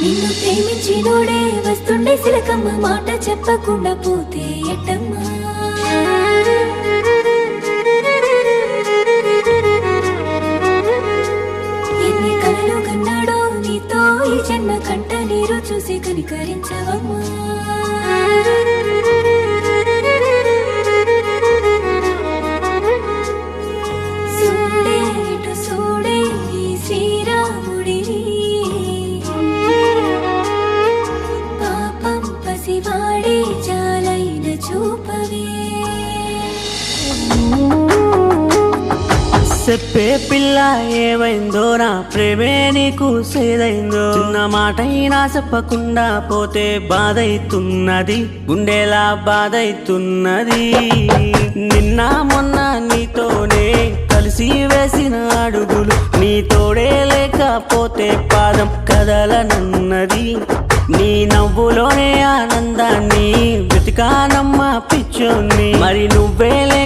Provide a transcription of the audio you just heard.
నిన్ను ప్రేమించినోడే వస్తుండే సిలకమ్మ మాట చెప్పకుండా పోతే ఎట్టమ్మా ఎన్ని కలలు కన్నాడో నీతో ఈ జన్మ కంట నీరు చూసి కనికరించవమ్మా సూడే ఇటు సూడే ఈ శ్రీరాముడిని పాపం పసివాడే జాలైన చూపవే చెప్పే పిల్ల ఏమైందో నా ప్రేమే నీకు సేదైందో చిన్న మాటైనా చెప్పకుండా పోతే బాధైతున్నది గుండెలా బాధైతున్నది నిన్న మొన్న నీతోనే కలిసి వేసిన అడుగులు నీ తోడే లేకపోతే పాదం కదలనున్నది నీ నవ్వులోనే ఆనందాన్ని వెతికానమ్మ పిచ్చోన్ని మరి నువ్వే